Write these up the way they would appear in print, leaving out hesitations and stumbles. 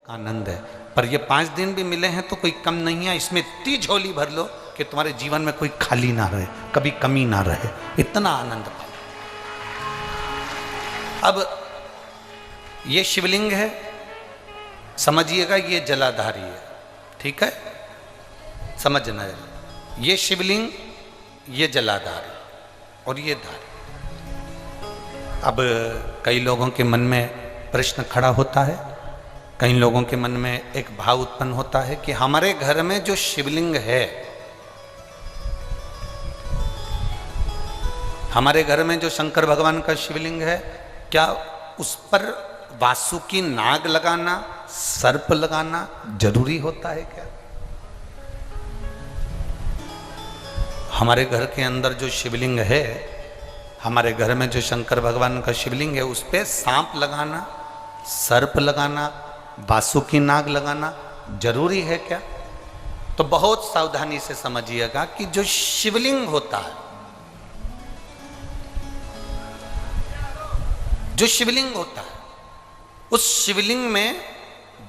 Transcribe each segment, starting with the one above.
आनंद है। पर ये 5 दिन भी मिले हैं तो कोई कम नहीं है। इसमें इतनी झोली भर लो कि तुम्हारे जीवन में कोई खाली ना रहे, कभी कमी ना रहे, इतना आनंद पाओ। अब ये शिवलिंग है, समझिएगा, ये जलाधारी है, ठीक है, समझना है। ये शिवलिंग, ये जलाधारी और ये धारी। अब कई लोगों के मन में प्रश्न खड़ा होता है, कई लोगों के मन में एक भाव उत्पन्न होता है कि हमारे घर में जो शिवलिंग है, हमारे घर में जो शंकर भगवान का शिवलिंग है, क्या उस पर वासुकी नाग लगाना, सर्प लगाना जरूरी होता है क्या? हमारे घर के अंदर जो शिवलिंग है, हमारे घर में जो शंकर भगवान का शिवलिंग है, उस पर सांप लगाना, सर्प लगाना, वासुकी नाग लगाना जरूरी है क्या? तो बहुत सावधानी से समझिएगा कि जो शिवलिंग होता है, जो शिवलिंग होता है, उस शिवलिंग में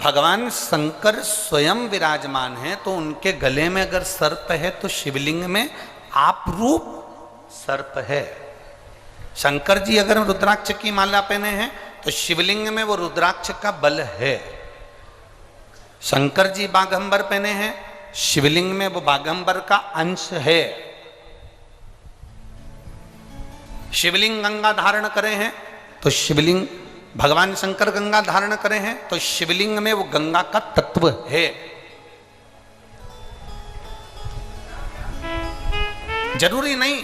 भगवान शंकर स्वयं विराजमान है। तो उनके गले में अगर सर्प है तो शिवलिंग में आप रूप सर्प है। शंकर जी अगर रुद्राक्ष की माला पहने हैं तो शिवलिंग में वो रुद्राक्ष का बल है। शंकर जी बाघंबर पहने हैं, शिवलिंग में वो बाघंबर का अंश है। शिवलिंग गंगा धारण करे हैं तो शिवलिंग, भगवान शंकर गंगा धारण करे हैं तो शिवलिंग में वो गंगा का तत्व है। जरूरी नहीं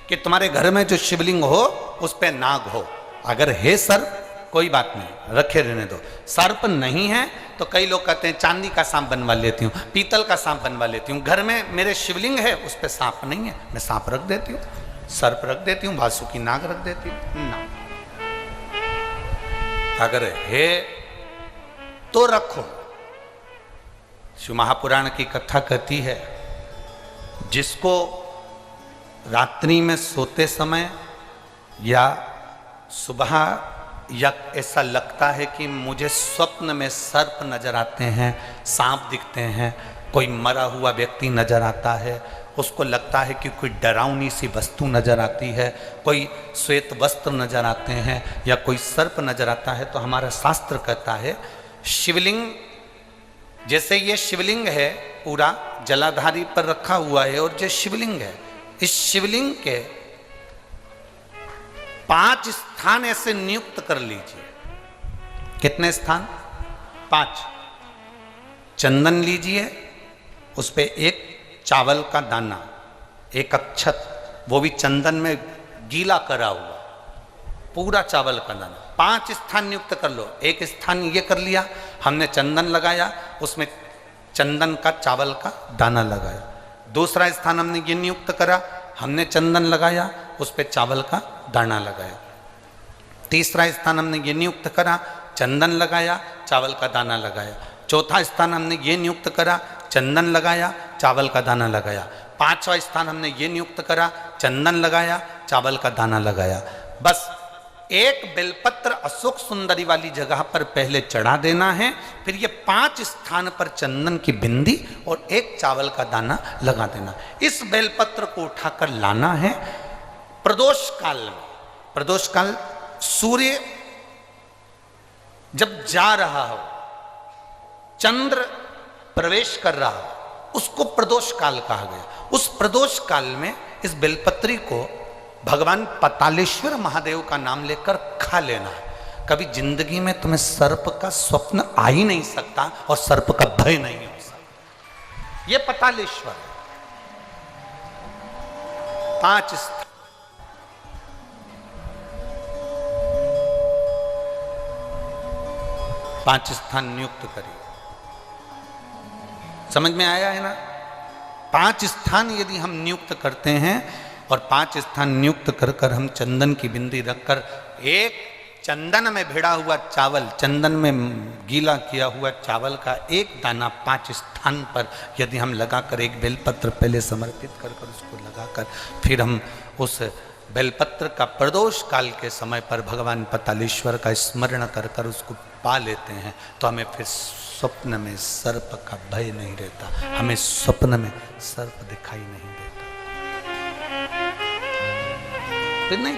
कि तुम्हारे घर में जो शिवलिंग हो उस पे नाग हो। अगर है सर्प, कोई बात नहीं, रखे रहने दो। सर्प नहीं है तो कई लोग कहते हैं चांदी का सांप बनवा लेती हूँ, पीतल का सांप बनवा लेती हूँ। घर में मेरे शिवलिंग है, उस पे सांप नहीं है, मैं सांप रख देती हूँ, सर्प रख देती हूँ, वासुकी नाग रख देती हूँ ना। अगर है तो रखो। शिव महापुराण की कथा कहती है, जिसको रात्रि में सोते समय या सुबह या ऐसा लगता है कि मुझे स्वप्न में सर्प नजर आते हैं, सांप दिखते हैं, कोई मरा हुआ व्यक्ति नजर आता है, उसको लगता है कि कोई डरावनी सी वस्तु नजर आती है, कोई श्वेत वस्त्र नजर आते हैं या कोई सर्प नजर आता है, तो हमारा शास्त्र कहता है शिवलिंग, जैसे ये शिवलिंग है पूरा जलाधारी पर रखा हुआ है, और जो शिवलिंग है, इस शिवलिंग के 5 स्थान ऐसे नियुक्त कर लीजिए। कितने स्थान? 5। चंदन लीजिए, उस पे एक चावल का दाना, एक अक्षत, वो भी चंदन में गीला करा हुआ, पूरा चावल का दाना। 5 स्थान नियुक्त कर लो। एक स्थान ये कर लिया, हमने चंदन लगाया, उसमें चंदन का चावल का दाना लगाया। दूसरा स्थान हमने ये नियुक्त करा, हमने चंदन लगाया, उस पर चावल का दाना लगाया। तीसरा स्थान हमने ये नियुक्त करा, चंदन लगाया, चावल का दाना लगाया। चौथा स्थान हमने ये नियुक्त करा, चंदन लगाया, चावल का दाना लगाया। 5वां स्थान हमने ये नियुक्त करा, चंदन लगाया, चावल का दाना लगाया। बस एक बेलपत्र अशोक सुंदरी वाली जगह पर पहले चढ़ा देना है, फिर ये 5 स्थान पर चंदन की बिंदी और एक चावल का दाना लगा देना। इस बेलपत्र को उठाकर लाना है प्रदोष काल में। प्रदोष काल सूर्य जब जा रहा हो, चंद्र प्रवेश कर रहा हो, उसको प्रदोष काल कहा गया। उस प्रदोष काल में इस बेलपत्री को भगवान पतालेश्वर महादेव का नाम लेकर खा लेना है। कभी जिंदगी में तुम्हें सर्प का स्वप्न आ ही नहीं सकता और सर्प का भय नहीं हो सकता। ये पतालेश्वर है। 5 स्थान नियुक्त करिए। समझ में आया है ना? 5 स्थान यदि हम नियुक्त करते हैं और 5 स्थान नियुक्त कर कर हम चंदन की बिंदी रखकर एक चंदन में भिड़ा हुआ चावल, चंदन में गीला किया हुआ चावल का एक दाना 5 स्थान पर यदि हम लगाकर, एक बेलपत्र पहले समर्पित कर कर उसको लगाकर, फिर हम उस बेलपत्र का प्रदोष काल के समय पर भगवान पतालेश्वर का स्मरण कर कर उसको पा लेते हैं, तो हमें फिर स्वप्न में सर्प का भय नहीं रहता, हमें स्वप्न में सर्प दिखाई नहीं देता। फिर नहीं